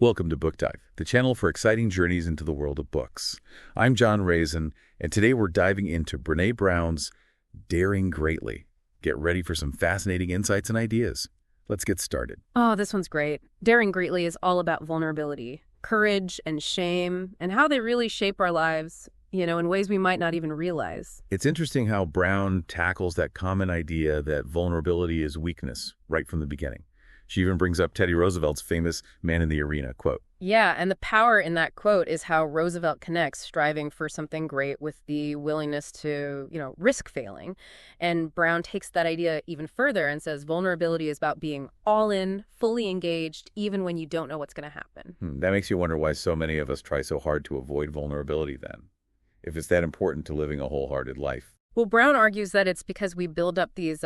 Welcome to Book Dive, the channel for exciting journeys into the world of books. I'm John Raisin, and today we're diving into Brené Brown's Daring Greatly. Get ready for some fascinating insights and ideas. Let's get started. Oh, this one's great. Daring Greatly is all about vulnerability, courage, and shame, and how they really shape our lives, in ways we might not even realize. It's interesting how Brown tackles that common idea that vulnerability is weakness right from the beginning. She even brings up Teddy Roosevelt's famous "man in the arena" quote. Yeah, and the power in that quote is how Roosevelt connects striving for something great with the willingness to, risk failing. And Brown takes that idea even further and says vulnerability is about being all in, fully engaged, even when you don't know what's going to happen. That makes you wonder why so many of us try so hard to avoid vulnerability then, if it's that important to living a wholehearted life. Well, Brown argues that it's because we build up these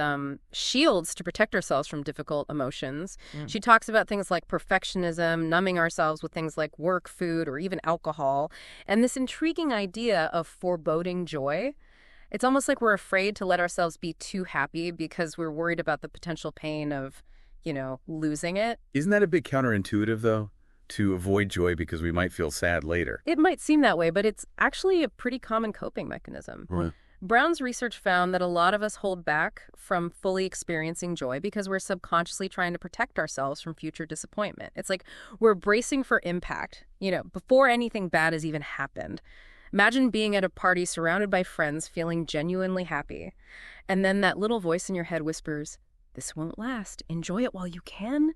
shields to protect ourselves from difficult emotions. She talks about things like perfectionism, numbing ourselves with things like work, food, or even alcohol, and this intriguing idea of foreboding joy. It's almost like we're afraid to let ourselves be too happy because we're worried about the potential pain of, losing it. Isn't that a bit counterintuitive, though? To avoid joy because we might feel sad later. It might seem that way, but it's actually a pretty common coping mechanism. Right. Brown's research found that a lot of us hold back from fully experiencing joy because we're subconsciously trying to protect ourselves from future disappointment. It's like we're bracing for impact, before anything bad has even happened. Imagine being at a party surrounded by friends feeling genuinely happy. And then that little voice in your head whispers, "This won't last. Enjoy it while you can."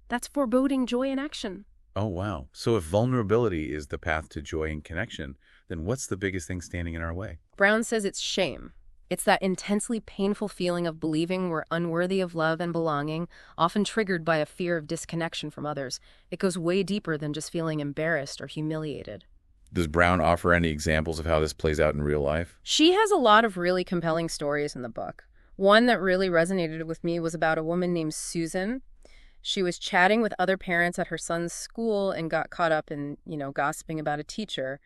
That's foreboding joy in action. Oh, wow. So if vulnerability is the path to joy and connection, then what's the biggest thing standing in our way? Brown says it's shame. It's that intensely painful feeling of believing we're unworthy of love and belonging, often triggered by a fear of disconnection from others. It goes way deeper than just feeling embarrassed or humiliated. Does Brown offer any examples of how this plays out in real life? She has a lot of really compelling stories in the book. One that really resonated with me was about a woman named Susan. She was chatting with other parents at her son's school and got caught up in, gossiping about a teacher.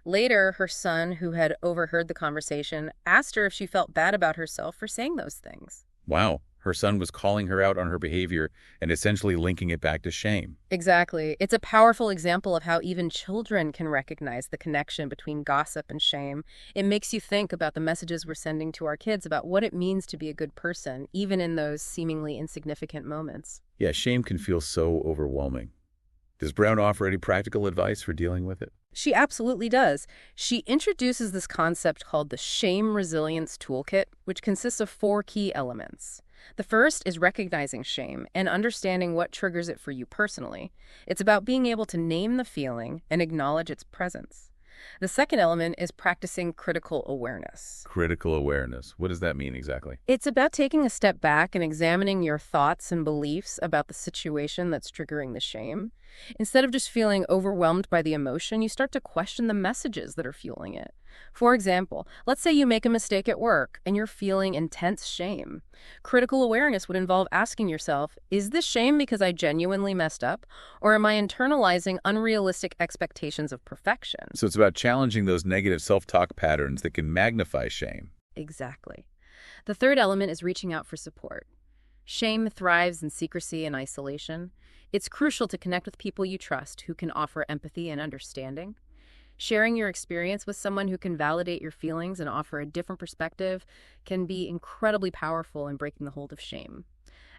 Later, her son, who had overheard the conversation, asked her if she felt bad about herself for saying those things. Wow. Her son was calling her out on her behavior and essentially linking it back to shame. Exactly. It's a powerful example of how even children can recognize the connection between gossip and shame. It makes you think about the messages we're sending to our kids about what it means to be a good person, even in those seemingly insignificant moments. Yeah, shame can feel so overwhelming. Does Brown offer any practical advice for dealing with it? She absolutely does. She introduces this concept called the Shame Resilience Toolkit, which consists of 4 key elements. The first is recognizing shame and understanding what triggers it for you personally. It's about being able to name the feeling and acknowledge its presence. The second element is practicing critical awareness. Critical awareness. What does that mean exactly? It's about taking a step back and examining your thoughts and beliefs about the situation that's triggering the shame. Instead of just feeling overwhelmed by the emotion, you start to question the messages that are fueling it. For example, let's say you make a mistake at work and you're feeling intense shame. Critical awareness would involve asking yourself, is this shame because I genuinely messed up, or am I internalizing unrealistic expectations of perfection? So it's about challenging those negative self-talk patterns that can magnify shame. Exactly. The third element is reaching out for support. Shame thrives in secrecy and isolation. It's crucial to connect with people you trust who can offer empathy and understanding. Sharing your experience with someone who can validate your feelings and offer a different perspective can be incredibly powerful in breaking the hold of shame.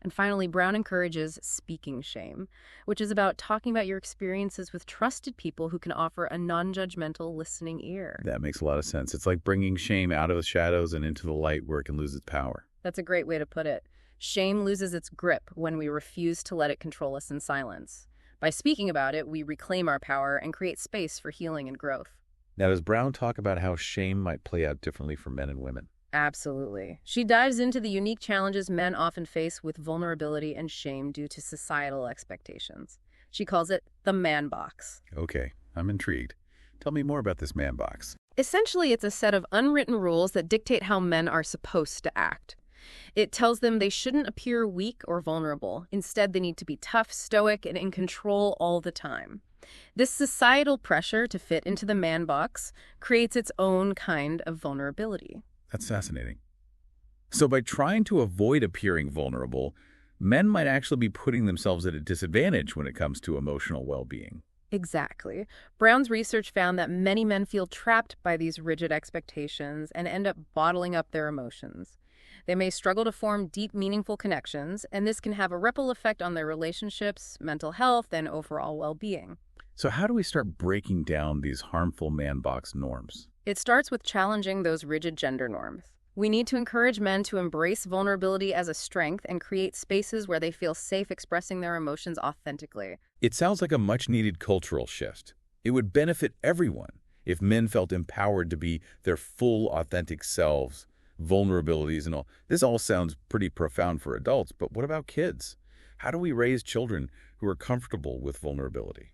And finally, Brown encourages speaking shame, which is about talking about your experiences with trusted people who can offer a non-judgmental listening ear. That makes a lot of sense. It's like bringing shame out of the shadows and into the light where it can lose its power. That's a great way to put it. Shame loses its grip when we refuse to let it control us in silence. By speaking about it, we reclaim our power and create space for healing and growth. Now, does Brown talk about how shame might play out differently for men and women? Absolutely. She dives into the unique challenges men often face with vulnerability and shame due to societal expectations. She calls it the man box. Okay, I'm intrigued. Tell me more about this man box. Essentially, it's a set of unwritten rules that dictate how men are supposed to act. It tells them they shouldn't appear weak or vulnerable. Instead, they need to be tough, stoic, and in control all the time. This societal pressure to fit into the man box creates its own kind of vulnerability. That's fascinating. So by trying to avoid appearing vulnerable, men might actually be putting themselves at a disadvantage when it comes to emotional well-being. Exactly. Brown's research found that many men feel trapped by these rigid expectations and end up bottling up their emotions. They may struggle to form deep, meaningful connections, and this can have a ripple effect on their relationships, mental health, and overall well-being. So how do we start breaking down these harmful man box norms? It starts with challenging those rigid gender norms. We need to encourage men to embrace vulnerability as a strength and create spaces where they feel safe expressing their emotions authentically. It sounds like a much-needed cultural shift. It would benefit everyone if men felt empowered to be their full, authentic selves, vulnerabilities and all. This all sounds pretty profound for adults, but what about kids? How do we raise children who are comfortable with vulnerability?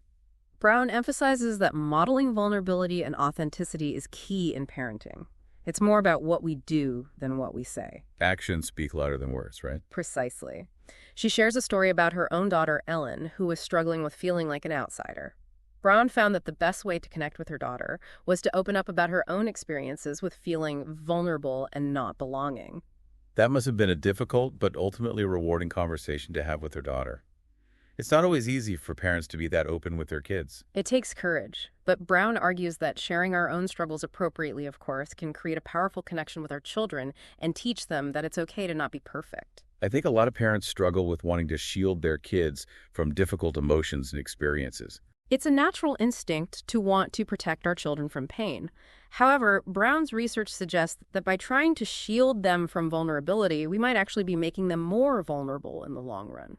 Brown emphasizes that modeling vulnerability and authenticity is key in parenting. It's more about what we do than what we say. Actions speak louder than words, right? Precisely. She shares a story about her own daughter, Ellen, who was struggling with feeling like an outsider. Brown found that the best way to connect with her daughter was to open up about her own experiences with feeling vulnerable and not belonging. That must have been a difficult but ultimately rewarding conversation to have with her daughter. It's not always easy for parents to be that open with their kids. It takes courage, but Brown argues that sharing our own struggles appropriately, of course, can create a powerful connection with our children and teach them that it's okay to not be perfect. I think a lot of parents struggle with wanting to shield their kids from difficult emotions and experiences. It's a natural instinct to want to protect our children from pain. However, Brown's research suggests that by trying to shield them from vulnerability, we might actually be making them more vulnerable in the long run.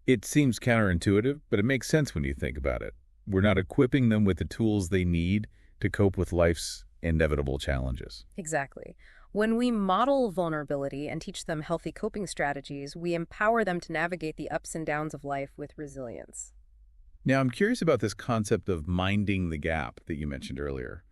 It seems counterintuitive, but it makes sense when you think about it. We're not equipping them with the tools they need to cope with life's inevitable challenges. Exactly. When we model vulnerability and teach them healthy coping strategies, we empower them to navigate the ups and downs of life with resilience. Now, I'm curious about this concept of minding the gap that you mentioned earlier.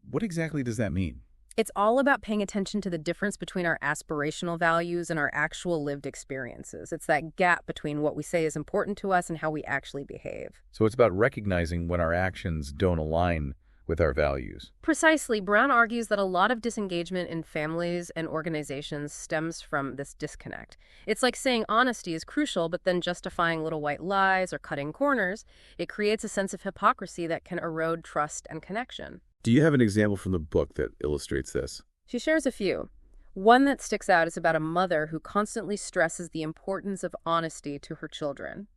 What exactly does that mean? It's all about paying attention to the difference between our aspirational values and our actual lived experiences. It's that gap between what we say is important to us and how we actually behave. So it's about recognizing when our actions don't align with our values. Precisely. Brown argues that a lot of disengagement in families and organizations stems from this disconnect. It's like saying honesty is crucial, but then justifying little white lies or cutting corners. It creates a sense of hypocrisy that can erode trust and connection. Do you have an example from the book that illustrates this? She shares a few. One that sticks out is about a mother who constantly stresses the importance of honesty to her children.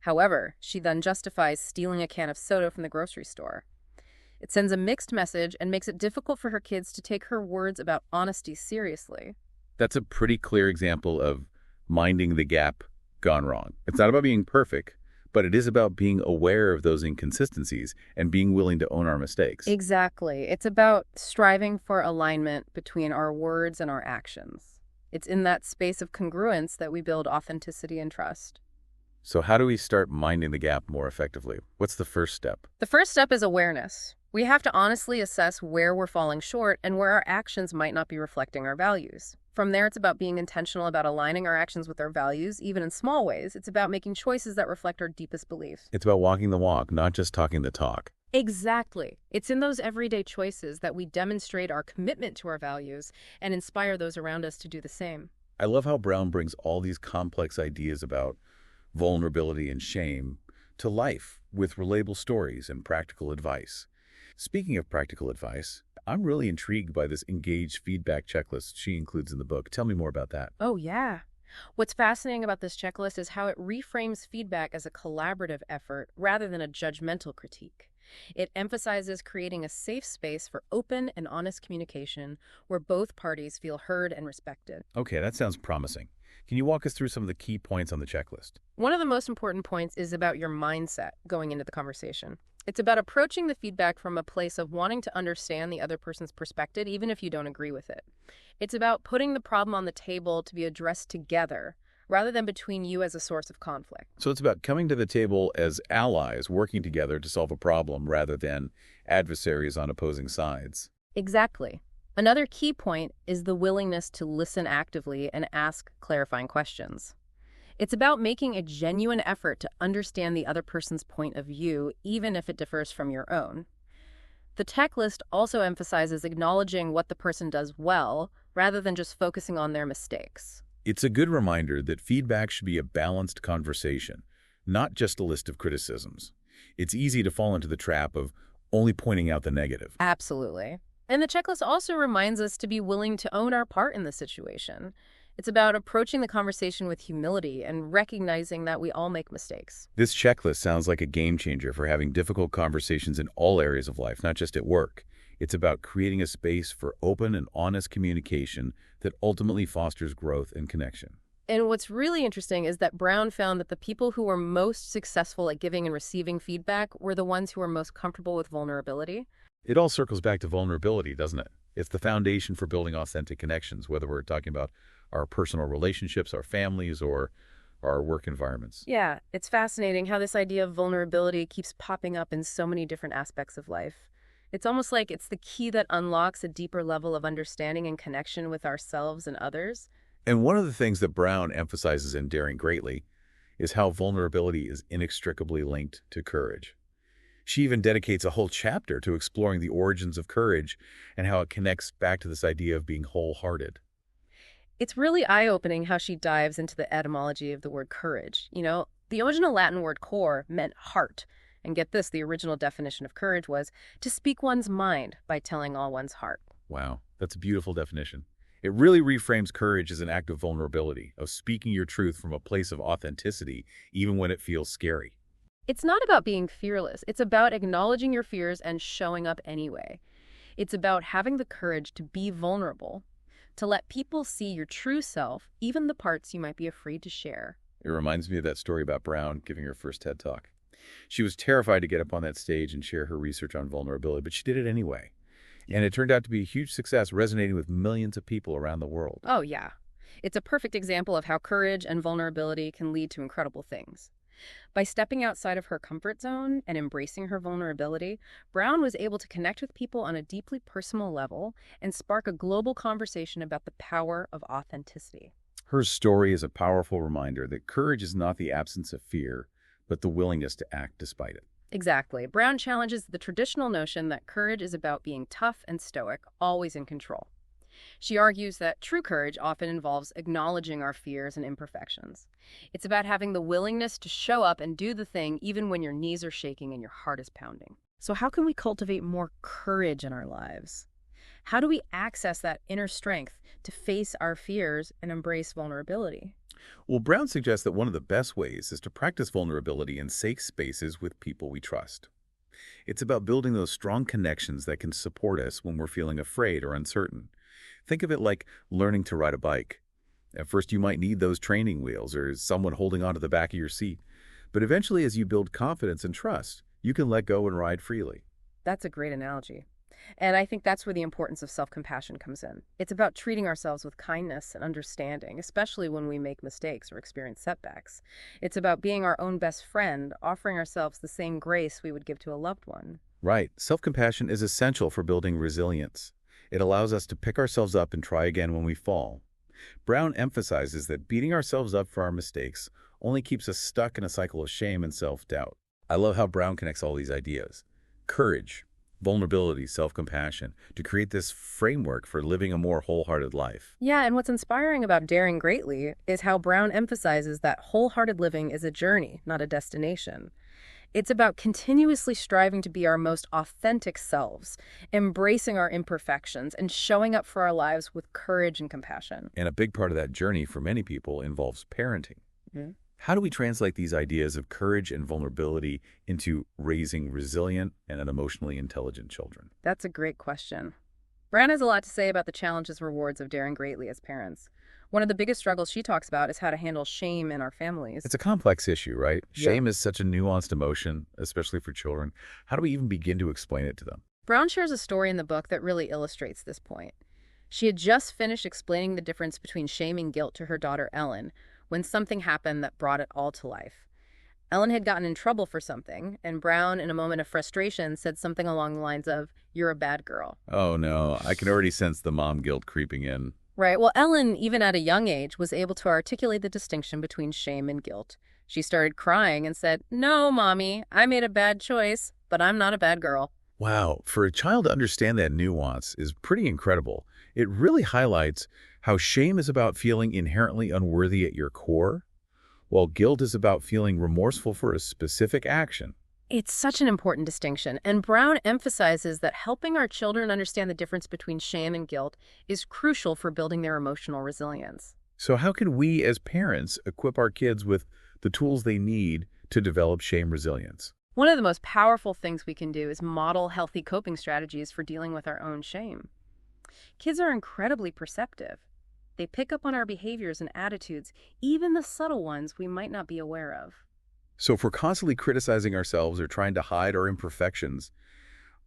However, she then justifies stealing a can of soda from the grocery store. It sends a mixed message and makes it difficult for her kids to take her words about honesty seriously. That's a pretty clear example of minding the gap gone wrong. It's not about being perfect, but it is about being aware of those inconsistencies and being willing to own our mistakes. Exactly. It's about striving for alignment between our words and our actions. It's in that space of congruence that we build authenticity and trust. So how do we start minding the gap more effectively? What's the first step? The first step is awareness. We have to honestly assess where we're falling short and where our actions might not be reflecting our values. From there, it's about being intentional about aligning our actions with our values, even in small ways. It's about making choices that reflect our deepest beliefs. It's about walking the walk, not just talking the talk. Exactly. It's in those everyday choices that we demonstrate our commitment to our values and inspire those around us to do the same. I love how Brown brings all these complex ideas about vulnerability and shame to life with relatable stories and practical advice. Speaking of practical advice, I'm really intrigued by this engaged feedback checklist she includes in the book. Tell me more about that. Oh, yeah. What's fascinating about this checklist is how it reframes feedback as a collaborative effort rather than a judgmental critique. It emphasizes creating a safe space for open and honest communication where both parties feel heard and respected. Okay, that sounds promising. Can you walk us through some of the key points on the checklist? One of the most important points is about your mindset going into the conversation. It's about approaching the feedback from a place of wanting to understand the other person's perspective, even if you don't agree with it. It's about putting the problem on the table to be addressed together, rather than between you as a source of conflict. So it's about coming to the table as allies, working together to solve a problem rather than adversaries on opposing sides. Exactly. Another key point is the willingness to listen actively and ask clarifying questions. It's about making a genuine effort to understand the other person's point of view, even if it differs from your own. The checklist also emphasizes acknowledging what the person does well, rather than just focusing on their mistakes. It's a good reminder that feedback should be a balanced conversation, not just a list of criticisms. It's easy to fall into the trap of only pointing out the negative. Absolutely. And the checklist also reminds us to be willing to own our part in the situation. It's about approaching the conversation with humility and recognizing that we all make mistakes. This checklist sounds like a game changer for having difficult conversations in all areas of life, not just at work. It's about creating a space for open and honest communication that ultimately fosters growth and connection. And what's really interesting is that Brown found that the people who were most successful at giving and receiving feedback were the ones who were most comfortable with vulnerability. It all circles back to vulnerability, doesn't it? It's the foundation for building authentic connections, whether we're talking about our personal relationships, our families, or our work environments. Yeah, it's fascinating how this idea of vulnerability keeps popping up in so many different aspects of life. It's almost like it's the key that unlocks a deeper level of understanding and connection with ourselves and others. And one of the things that Brown emphasizes in Daring Greatly is how vulnerability is inextricably linked to courage. She even dedicates a whole chapter to exploring the origins of courage and how it connects back to this idea of being wholehearted. It's really eye-opening how she dives into the etymology of the word courage. The original Latin word cor meant heart. And get this, the original definition of courage was to speak one's mind by telling all one's heart. Wow, that's a beautiful definition. It really reframes courage as an act of vulnerability, of speaking your truth from a place of authenticity, even when it feels scary. It's not about being fearless. It's about acknowledging your fears and showing up anyway. It's about having the courage to be vulnerable, to let people see your true self, even the parts you might be afraid to share. It reminds me of that story about Brown giving her first TED Talk. She was terrified to get up on that stage and share her research on vulnerability, but she did it anyway. And it turned out to be a huge success, resonating with millions of people around the world. Oh, yeah. It's a perfect example of how courage and vulnerability can lead to incredible things. By stepping outside of her comfort zone and embracing her vulnerability, Brown was able to connect with people on a deeply personal level and spark a global conversation about the power of authenticity. Her story is a powerful reminder that courage is not the absence of fear, but the willingness to act despite it. Exactly. Brown challenges the traditional notion that courage is about being tough and stoic, always in control. She argues that true courage often involves acknowledging our fears and imperfections. It's about having the willingness to show up and do the thing even when your knees are shaking and your heart is pounding. So how can we cultivate more courage in our lives? How do we access that inner strength to face our fears and embrace vulnerability? Well, Brown suggests that one of the best ways is to practice vulnerability in safe spaces with people we trust. It's about building those strong connections that can support us when we're feeling afraid or uncertain. Think of it like learning to ride a bike. At first, you might need those training wheels or someone holding onto the back of your seat. But eventually, as you build confidence and trust, you can let go and ride freely. That's a great analogy. And I think that's where the importance of self-compassion comes in. It's about treating ourselves with kindness and understanding, especially when we make mistakes or experience setbacks. It's about being our own best friend, offering ourselves the same grace we would give to a loved one. Right. Self-compassion is essential for building resilience. It allows us to pick ourselves up and try again when we fall. Brown emphasizes that beating ourselves up for our mistakes only keeps us stuck in a cycle of shame and self-doubt. I love how Brown connects all these ideas. Courage, vulnerability, self-compassion, to create this framework for living a more wholehearted life. Yeah, and what's inspiring about Daring Greatly is how Brown emphasizes that wholehearted living is a journey, not a destination. It's about continuously striving to be our most authentic selves, embracing our imperfections, and showing up for our lives with courage and compassion. And a big part of that journey for many people involves parenting. Mm-hmm. How do we translate these ideas of courage and vulnerability into raising resilient and emotionally intelligent children? That's a great question. Brown has a lot to say about the challenges and rewards of daring greatly as parents. One of the biggest struggles she talks about is how to handle shame in our families. It's a complex issue, right? Yeah. Shame is such a nuanced emotion, especially for children. How do we even begin to explain it to them? Brown shares a story in the book that really illustrates this point. She had just finished explaining the difference between shame and guilt to her daughter Ellen when something happened that brought it all to life. Ellen had gotten in trouble for something, and Brown, in a moment of frustration, said something along the lines of, "You're a bad girl." Oh no, I can already sense the mom guilt creeping in. Right. Well, Ellen, even at a young age, was able to articulate the distinction between shame and guilt. She started crying and said, "No, Mommy, I made a bad choice, but I'm not a bad girl." Wow, for a child to understand that nuance is pretty incredible. It really highlights how shame is about feeling inherently unworthy at your core, while guilt is about feeling remorseful for a specific action. It's such an important distinction, and Brown emphasizes that helping our children understand the difference between shame and guilt is crucial for building their emotional resilience. So how can we as parents equip our kids with the tools they need to develop shame resilience? One of the most powerful things we can do is model healthy coping strategies for dealing with our own shame. Kids are incredibly perceptive. They pick up on our behaviors and attitudes, even the subtle ones we might not be aware of. So if we're constantly criticizing ourselves or trying to hide our imperfections,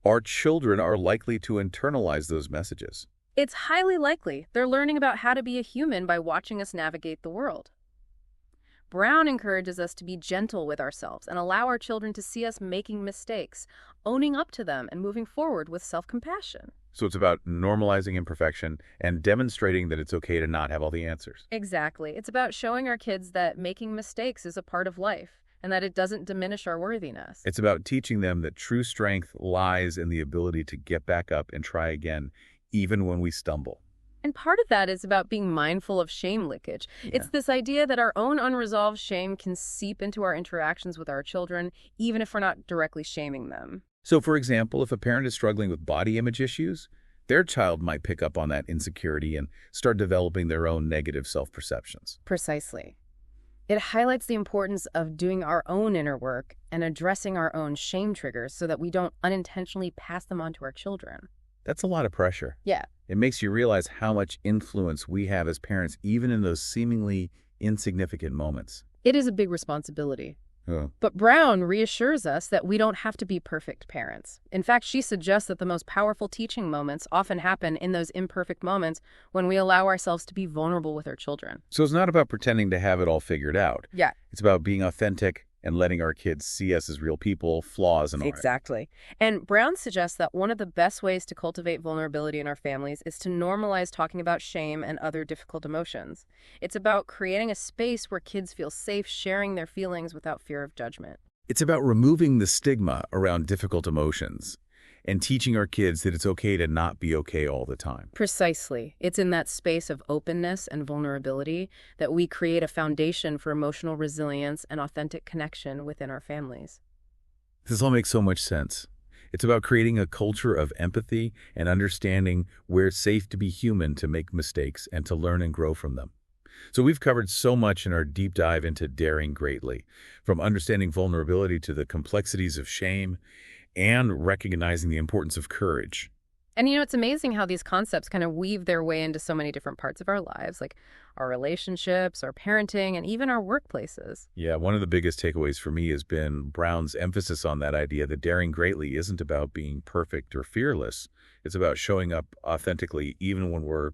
our children are likely to internalize those messages. It's highly likely they're learning about how to be a human by watching us navigate the world. Brown encourages us to be gentle with ourselves and allow our children to see us making mistakes, owning up to them, and moving forward with self-compassion. So it's about normalizing imperfection and demonstrating that it's okay to not have all the answers. Exactly. It's about showing our kids that making mistakes is a part of life and that it doesn't diminish our worthiness. It's about teaching them that true strength lies in the ability to get back up and try again, even when we stumble. And part of that is about being mindful of shame leakage. It's this idea that our own unresolved shame can seep into our interactions with our children, even if we're not directly shaming them. So, for example, if a parent is struggling with body image issues, their child might pick up on that insecurity and start developing their own negative self-perceptions. Precisely. It highlights the importance of doing our own inner work and addressing our own shame triggers so that we don't unintentionally pass them on to our children. That's a lot of pressure. Yeah. It makes you realize how much influence we have as parents, even in those seemingly insignificant moments. It is a big responsibility. Oh. But Brown reassures us that we don't have to be perfect parents. In fact, she suggests that the most powerful teaching moments often happen in those imperfect moments when we allow ourselves to be vulnerable with our children. So it's not about pretending to have it all figured out. Yeah. It's about being authentic and letting our kids see us as real people, flaws and all. Exactly. And Brown suggests that one of the best ways to cultivate vulnerability in our families is to normalize talking about shame and other difficult emotions. It's about creating a space where kids feel safe sharing their feelings without fear of judgment. It's about removing the stigma around difficult emotions and teaching our kids that it's okay to not be okay all the time. Precisely. It's in that space of openness and vulnerability that we create a foundation for emotional resilience and authentic connection within our families. This all makes so much sense. It's about creating a culture of empathy and understanding where it's safe to be human, to make mistakes, and to learn and grow from them. So we've covered so much in our deep dive into daring greatly, from understanding vulnerability to the complexities of shame and recognizing the importance of courage. And it's amazing how these concepts kind of weave their way into so many different parts of our lives, like our relationships, our parenting, and even our workplaces. Yeah, one of the biggest takeaways for me has been Brown's emphasis on that idea that daring greatly isn't about being perfect or fearless. It's about showing up authentically even when we're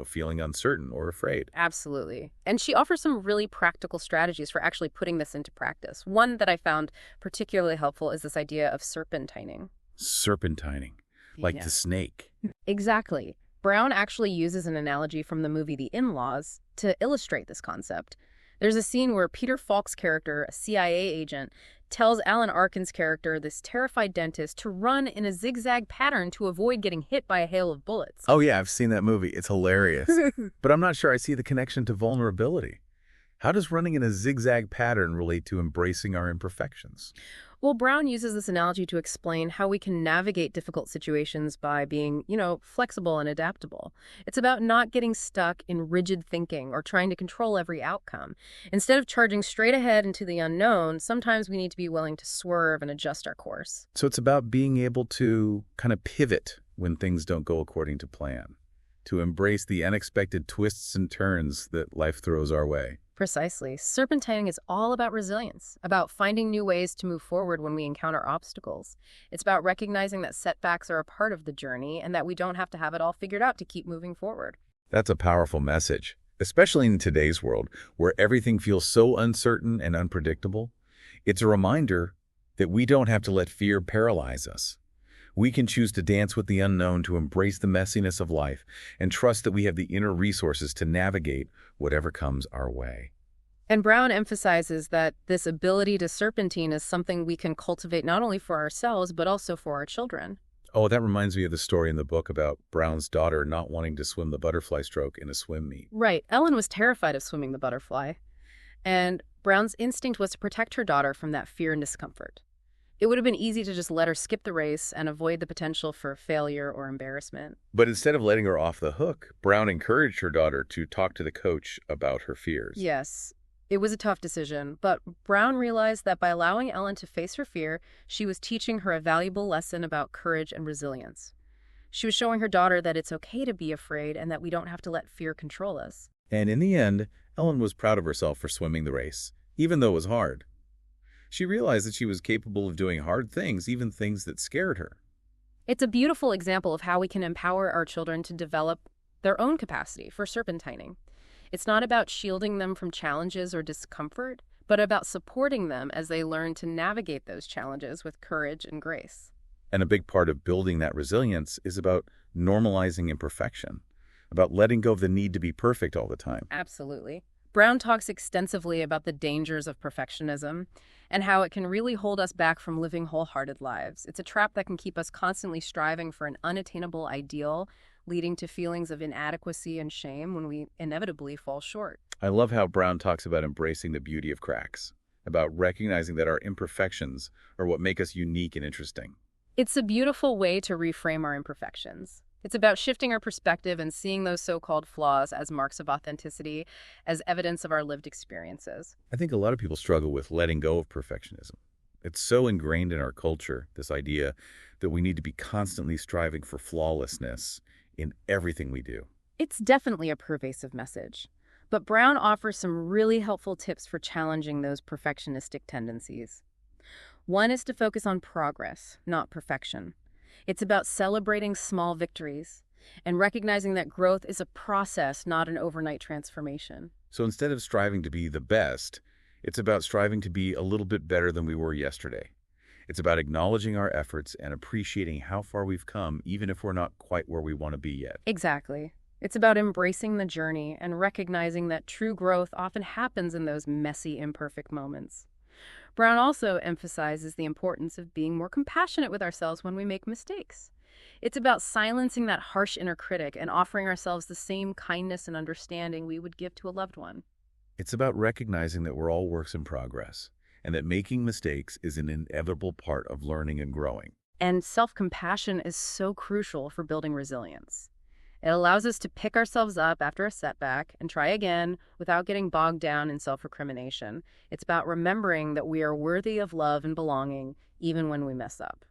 feeling uncertain or afraid. Absolutely. And she offers some really practical strategies for actually putting this into practice. One that I found particularly helpful is this idea of serpentining. Serpentining, like the snake. Exactly. Brown actually uses an analogy from the movie The In-Laws to illustrate this concept. There's a scene where Peter Falk's character, a CIA agent, tells Alan Arkin's character, this terrified dentist, to run in a zigzag pattern to avoid getting hit by a hail of bullets. Oh yeah, I've seen that movie. It's hilarious. But I'm not sure I see the connection to vulnerability. How does running in a zigzag pattern relate to embracing our imperfections? Well, Brown uses this analogy to explain how we can navigate difficult situations by being, flexible and adaptable. It's about not getting stuck in rigid thinking or trying to control every outcome. Instead of charging straight ahead into the unknown, sometimes we need to be willing to swerve and adjust our course. So it's about being able to kind of pivot when things don't go according to plan, to embrace the unexpected twists and turns that life throws our way. Precisely. Serpentining is all about resilience, about finding new ways to move forward when we encounter obstacles. It's about recognizing that setbacks are a part of the journey and that we don't have to have it all figured out to keep moving forward. That's a powerful message, especially in today's world where everything feels so uncertain and unpredictable. It's a reminder that we don't have to let fear paralyze us. We can choose to dance with the unknown, to embrace the messiness of life, and trust that we have the inner resources to navigate whatever comes our way. And Brown emphasizes that this ability to serpentine is something we can cultivate not only for ourselves, but also for our children. Oh, that reminds me of the story in the book about Brown's daughter not wanting to swim the butterfly stroke in a swim meet. Right. Ellen was terrified of swimming the butterfly, and Brown's instinct was to protect her daughter from that fear and discomfort. It would have been easy to just let her skip the race and avoid the potential for failure or embarrassment. But instead of letting her off the hook, Brown encouraged her daughter to talk to the coach about her fears. Yes, it was a tough decision, but Brown realized that by allowing Ellen to face her fear, she was teaching her a valuable lesson about courage and resilience. She was showing her daughter that it's okay to be afraid and that we don't have to let fear control us. And in the end, Ellen was proud of herself for swimming the race, even though it was hard. She realized that she was capable of doing hard things, even things that scared her. It's a beautiful example of how we can empower our children to develop their own capacity for serpentining. It's not about shielding them from challenges or discomfort, but about supporting them as they learn to navigate those challenges with courage and grace. And a big part of building that resilience is about normalizing imperfection, about letting go of the need to be perfect all the time. Absolutely. Brown talks extensively about the dangers of perfectionism and how it can really hold us back from living wholehearted lives. It's a trap that can keep us constantly striving for an unattainable ideal, leading to feelings of inadequacy and shame when we inevitably fall short. I love how Brown talks about embracing the beauty of cracks, about recognizing that our imperfections are what make us unique and interesting. It's a beautiful way to reframe our imperfections. It's about shifting our perspective and seeing those so-called flaws as marks of authenticity, as evidence of our lived experiences. I think a lot of people struggle with letting go of perfectionism. It's so ingrained in our culture, this idea that we need to be constantly striving for flawlessness in everything we do. It's definitely a pervasive message, but Brown offers some really helpful tips for challenging those perfectionistic tendencies. One is to focus on progress, not perfection. It's about celebrating small victories and recognizing that growth is a process, not an overnight transformation. So instead of striving to be the best, it's about striving to be a little bit better than we were yesterday. It's about acknowledging our efforts and appreciating how far we've come, even if we're not quite where we want to be yet. Exactly. It's about embracing the journey and recognizing that true growth often happens in those messy, imperfect moments. Brown also emphasizes the importance of being more compassionate with ourselves when we make mistakes. It's about silencing that harsh inner critic and offering ourselves the same kindness and understanding we would give to a loved one. It's about recognizing that we're all works in progress and that making mistakes is an inevitable part of learning and growing. And self-compassion is so crucial for building resilience. It allows us to pick ourselves up after a setback and try again without getting bogged down in self-recrimination. It's about remembering that we are worthy of love and belonging even when we mess up.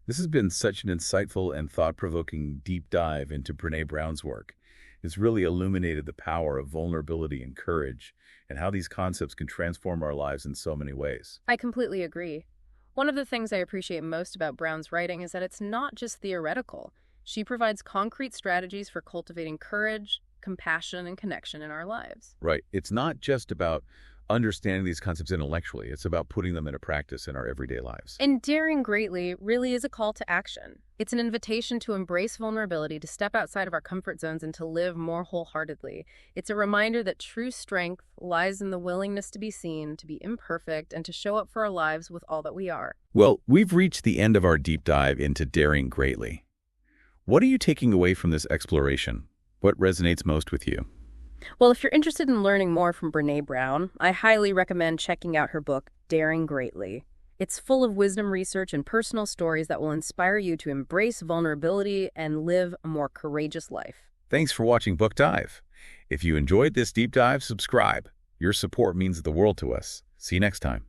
This has been such an insightful and thought-provoking deep dive into Brené Brown's work. It's really illuminated the power of vulnerability and courage and how these concepts can transform our lives in so many ways. I completely agree. One of the things I appreciate most about Brown's writing is that it's not just theoretical. She provides concrete strategies for cultivating courage, compassion, and connection in our lives. Right. It's not just about understanding these concepts intellectually. It's about putting them into practice in our everyday lives. And Daring Greatly really is a call to action. It's an invitation to embrace vulnerability, to step outside of our comfort zones, and to live more wholeheartedly. It's a reminder that true strength lies in the willingness to be seen, to be imperfect, and to show up for our lives with all that we are. Well, we've reached the end of our deep dive into Daring Greatly. What are you taking away from this exploration? What resonates most with you? Well, if you're interested in learning more from Brené Brown, I highly recommend checking out her book, Daring Greatly. It's full of wisdom research and personal stories that will inspire you to embrace vulnerability and live a more courageous life. Thanks for watching Book Dive. If you enjoyed this deep dive, subscribe. Your support means the world to us. See you next time.